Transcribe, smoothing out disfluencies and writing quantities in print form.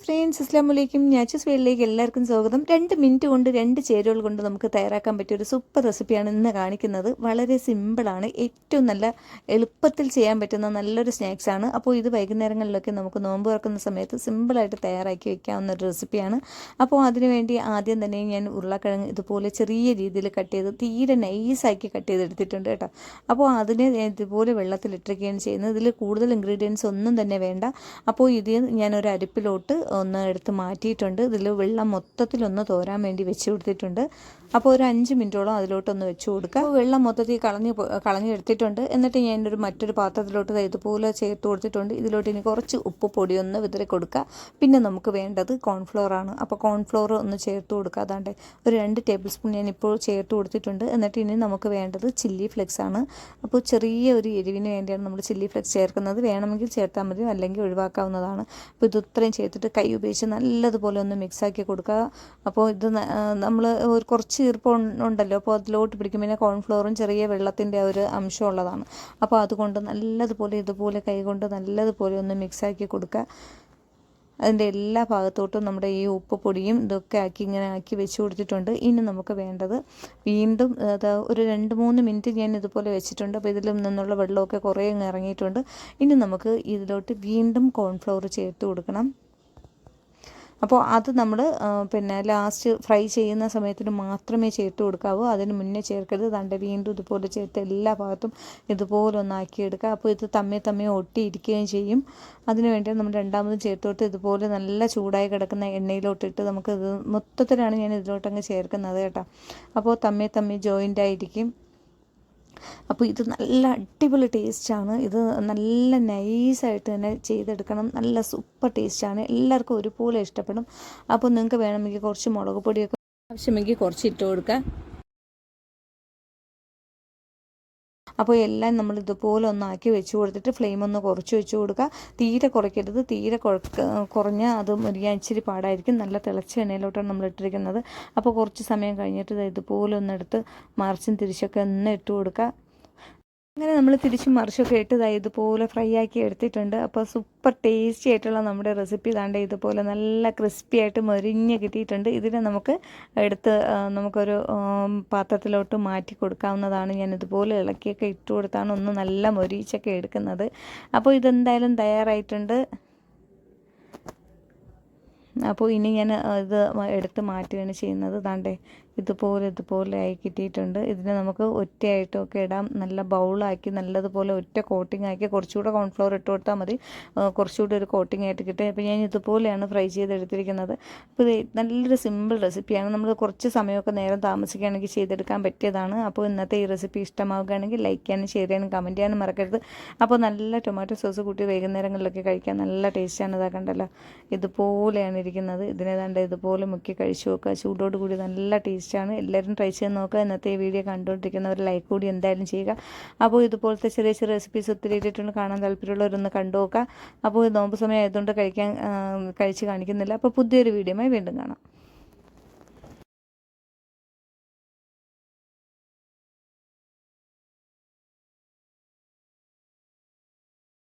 Friends അസ്സലാമു ഞാച്ചസ് വേളിലേക്ക് എല്ലാവർക്കും സ്വാഗതം. 2 മിനിറ്റ് കൊണ്ട് 2 ചേരുവകൾ കൊണ്ട് നമുക്ക് തയ്യാറാക്കാൻ പറ്റിയ ഒരു സൂപ്പർ റെസിപ്പിയാണ് ഇന്ന് കാണിക്കുന്നത്. വളരെ സിമ്പിളാണ്, ഏറ്റവും നല്ല എളുപ്പത്തിൽ ചെയ്യാൻ പറ്റുന്ന നല്ലൊരു സ്നാക്സാണ്. അപ്പോൾ ഇത് വൈകുന്നേരങ്ങളിലൊക്കെ നമുക്ക് നോമ്പ് തുറക്കുന്ന സമയത്ത് സിമ്പിളായിട്ട് തയ്യാറാക്കി വെക്കാവുന്ന ഒരു റെസിപ്പിയാണ്. അപ്പോൾ അതിനുവേണ്ടി ആദ്യം തന്നെ ഞാൻ ഉരുളക്കിഴങ്ങ് ഇതുപോലെ ചെറിയ രീതിയിൽ കട്ട് ചെയ്ത് തീരെ നൈസാക്കി കട്ട് ചെയ്തെടുത്തിട്ടുണ്ട് കേട്ടോ. അപ്പോൾ അതിനെ ഇതുപോലെ വെള്ളത്തിലിട്ടിരിക്കുകയാണ് ചെയ്യുന്നത്. ഇതിൽ കൂടുതൽ ഇൻഗ്രീഡിയൻസ് ഒന്നും തന്നെ വേണ്ട. അപ്പോൾ ഇത് ഞാനൊരു അരിപ്പിലോട്ട് ഒന്ന് എടുത്ത് മാറ്റിയിട്ടുണ്ട്. ഇതിൽ വെള്ളം മൊത്തത്തിലൊന്ന് തോരാൻ വേണ്ടി വെച്ച് കൊടുത്തിട്ടുണ്ട്. അപ്പോൾ ഒരു 5 മിനിറ്റോളം അതിലോട്ടൊന്ന് വെച്ച് കൊടുക്കുക. വെള്ളം മൊത്തത്തിൽ കളഞ്ഞെടുത്തിട്ടുണ്ട്. എന്നിട്ട് ഞാനൊരു മറ്റൊരു പാത്രത്തിലോട്ട് ഇതുപോലെ ചേർത്ത് കൊടുത്തിട്ടുണ്ട്. ഇതിലോട്ട് ഇനി കുറച്ച് ഉപ്പ് പൊടിയൊന്ന് വിതറി കൊടുക്കുക. പിന്നെ നമുക്ക് വേണ്ടത് കോൺഫ്ലോർ ആണ്. അപ്പോൾ കോൺഫ്ലോർ ഒന്ന് ചേർത്ത് കൊടുക്കുക. അതാണ്ട് ഒരു 2 ടേബിൾ സ്പൂൺ ഞാനിപ്പോൾ ചേർത്ത് കൊടുത്തിട്ടുണ്ട്. എന്നിട്ട് ഇനി നമുക്ക് വേണ്ടത് ചില്ലി ഫ്ലെക്സ് ആണ്. അപ്പോൾ ചെറിയ ഒരു എരിവിന് വേണ്ടിയാണ് നമ്മൾ ചില്ലി ഫ്ലെക്സ് ചേർക്കുന്നത്. വേണമെങ്കിൽ ചേർത്താൽ മതി, അല്ലെങ്കിൽ ഒഴിവാക്കാവുന്നതാണ്. അപ്പോൾ ഇത് ഇത്രയും ചേർത്തിട്ട് കൈ ഉപയോഗിച്ച് നല്ലതുപോലെ ഒന്ന് മിക്സാക്കി കൊടുക്കുക. അപ്പോൾ ഇത് നമ്മൾ ഒരു കുറച്ച് ഈർപ്പം ഉണ്ടല്ലോ, അപ്പോൾ അതിലോട്ട് പിടിക്കും. പിന്നെ കോൺഫ്ലോറും ചെറിയ വെള്ളത്തിൻ്റെ ഒരു അംശമുള്ളതാണ്. അപ്പോൾ അതുകൊണ്ട് നല്ലതുപോലെ ഇതുപോലെ കൈ കൊണ്ട് നല്ലതുപോലെ ഒന്ന് മിക്സാക്കി കൊടുക്കുക. അതിൻ്റെ എല്ലാ ഭാഗത്തോട്ടും നമ്മുടെ ഈ ഉപ്പ് പൊടിയും ഇതൊക്കെ ഇങ്ങനെ ആക്കി വെച്ച് കൊടുത്തിട്ടുണ്ട്. ഇനി നമുക്ക് വേണ്ടത് വീണ്ടും ഒരു 2-3 മിനിറ്റ് ഞാൻ ഇതുപോലെ വെച്ചിട്ടുണ്ട്. അപ്പോൾ ഇതിൽ നിന്നുള്ള വെള്ളമൊക്കെ കുറേ ഇറങ്ങിയിട്ടുണ്ട്. ഇനി നമുക്ക് ഇതിലോട്ട് വീണ്ടും കോൺഫ്ലവർ ചേർത്ത് കൊടുക്കണം. അപ്പോൾ അത് നമ്മൾ പിന്നെ ലാസ്റ്റ് ഫ്രൈ ചെയ്യുന്ന സമയത്തിന് മാത്രമേ ചേർത്ത് കൊടുക്കാവൂ, അതിന് മുന്നേ ചേർക്കരുത്. ദാണ്ട് വീണ്ടും ഇതുപോലെ ചേർത്ത് എല്ലാ ഭാഗത്തും ഇതുപോലെ ഒന്നാക്കിയെടുക്കുക. അപ്പോൾ ഇത് തമ്മിൽ ഒട്ടിയിരിക്കുകയും ചെയ്യും. അതിന് വേണ്ടി നമ്മൾ രണ്ടാമതും ചേർത്ത് കൊടുത്ത് ഇതുപോലെ നല്ല ചൂടായി കിടക്കുന്ന എണ്ണയിലോട്ടിട്ട് നമുക്ക് ഇത് മൊത്തത്തിലാണ് ഞാൻ ഇതിലോട്ടങ്ങ് ചേർക്കുന്നത് കേട്ടോ. അപ്പോൾ തമ്മിൽ ജോയിൻ്റ് ആയിരിക്കും. അപ്പോൾ ഇത് നല്ല അടിപൊളി ടേസ്റ്റാണ്. ഇത് നല്ല നൈസായിട്ട് തന്നെ ചെയ്തെടുക്കണം. നല്ല സൂപ്പർ ടേസ്റ്റാണ്, എല്ലാവർക്കും ഒരുപോലെ ഇഷ്ടപ്പെടും. അപ്പോൾ നിങ്ങൾക്ക് വേണമെങ്കിൽ കുറച്ച് മുളക് പൊടിയൊക്കെ ആവശ്യമെങ്കിൽ കുറച്ച് ഇട്ട് കൊടുക്കുക. അപ്പോൾ എല്ലാം നമ്മൾ ഇതുപോലെ ഒന്നാക്കി വെച്ച് കൊടുത്തിട്ട് ഫ്ലെയിം ഒന്ന് കുറച്ച് വെച്ച് കൊടുക്കുക. തീരെ കുറയ്ക്കരുത്. തീരെ കുറഞ്ഞാൽ അത് മുരിയാൻ ഇച്ചിരി പാടായിരിക്കും. നല്ല തിളച്ച എണ്ണയിലോട്ടാണ് നമ്മൾ ഇട്ടിരിക്കുന്നത്. അപ്പോൾ കുറച്ച് സമയം കഴിഞ്ഞിട്ട് ഇതുപോലെ ഒന്നെടുത്ത് മറിച്ചും തിരിച്ചൊക്കെ ഒന്ന് ഇട്ട് കൊടുക്കുക. അങ്ങനെ നമ്മൾ തിരിച്ചും മറിച്ചൊക്കെ ഇട്ട് ഇതുപോലെ ഫ്രൈ ആക്കി എടുത്തിട്ടുണ്ട്. അപ്പോൾ സൂപ്പർ ടേസ്റ്റി ആയിട്ടുള്ള നമ്മുടെ റെസിപ്പി താണ്ട് ഇതുപോലെ നല്ല ക്രിസ്പി ആയിട്ട് മൊരിഞ്ഞ് കിട്ടിയിട്ടുണ്ട്. ഇതിനെ നമുക്ക് എടുത്ത് നമുക്കൊരു പാത്രത്തിലോട്ട് മാറ്റി കൊടുക്കാവുന്നതാണ്. ഞാൻ ഇതുപോലെ ഇളക്കിയൊക്കെ ഇട്ട് കൊടുത്താണ് ഒന്ന് നല്ല മൊരിച്ചൊക്കെ എടുക്കുന്നത്. അപ്പോൾ ഇതെന്തായാലും തയ്യാറായിട്ടുണ്ട്. അപ്പോൾ ഇനി ഞാൻ ഇത് എടുത്ത് മാറ്റുകയാണ് ചെയ്യുന്നത്. താണ്ടേ ഇതുപോലെ ആയി കിട്ടിയിട്ടുണ്ട്. ഇതിനെ നമുക്ക് ഒറ്റയായിട്ടൊക്കെ ഇടാം. നല്ല ബൗളാക്കി നല്ലതുപോലെ ഒറ്റ കോട്ടിംഗ് ആക്കി കുറച്ചുകൂടെ കോൺഫ്ലോർ ഇട്ട് കൊടുത്താൽ മതി, കുറച്ചുകൂടി ഒരു കോട്ടിംഗ് ആയിട്ട് കിട്ടും. അപ്പോൾ ഞാൻ ഇതുപോലെയാണ് ഫ്രൈ ചെയ്തെടുത്തിരിക്കുന്നത്. അപ്പോൾ ഇത് നല്ലൊരു സിമ്പിൾ റെസിപ്പിയാണ്. നമ്മൾ കുറച്ച് സമയമൊക്കെ നേരം താമസിക്കുകയാണെങ്കിൽ ചെയ്തെടുക്കാൻ പറ്റിയതാണ്. അപ്പോൾ ഇന്നത്തെ ഈ റെസിപ്പി ഇഷ്ടമാവുകയാണെങ്കിൽ ലൈക്ക് ചെയ്യാനും ഷെയർ ചെയ്യാനും കമൻറ്റ് ചെയ്യാനും മറക്കരുത്. അപ്പോൾ നല്ല ടൊമാറ്റോ സോസ് കൂട്ടി വൈകുന്നേരങ്ങളിലൊക്കെ കഴിക്കാൻ നല്ല ടേസ്റ്റാണ്. ഇതാ കണ്ടല്ലോ, ഇതുപോലെയാണ് ഇരിക്കുന്നത്. ഇതിനെ കണ്ട് ഇതുപോലെ മുക്കി കഴിച്ചു നോക്കുക. ചൂടോട് കൂടി നല്ല ടേസ്റ്റ് ആണ്. എല്ലാവരും ട്രൈ ചെയ്ത് നോക്കുക. ഇന്നത്തെ ഈ വീഡിയോ കണ്ടുകൊണ്ടിരിക്കുന്നവർ ലൈക്ക് കൂടി എന്തായാലും ചെയ്യുക. അപ്പോൾ ഇതുപോലത്തെ ചെറിയ റെസിപ്പീസ് ഒത്തിരി ഇട്ടിട്ടുണ്ട്. കാണാൻ താല്പര്യമുള്ളവരൊന്ന് കണ്ടു നോക്കുക. അപ്പോൾ നോമ്പ് സമയം ആയതുകൊണ്ട് കഴിച്ച് കാണിക്കുന്നില്ല. അപ്പോൾ പുതിയൊരു വീഡിയോയുമായി വീണ്ടും കാണാം.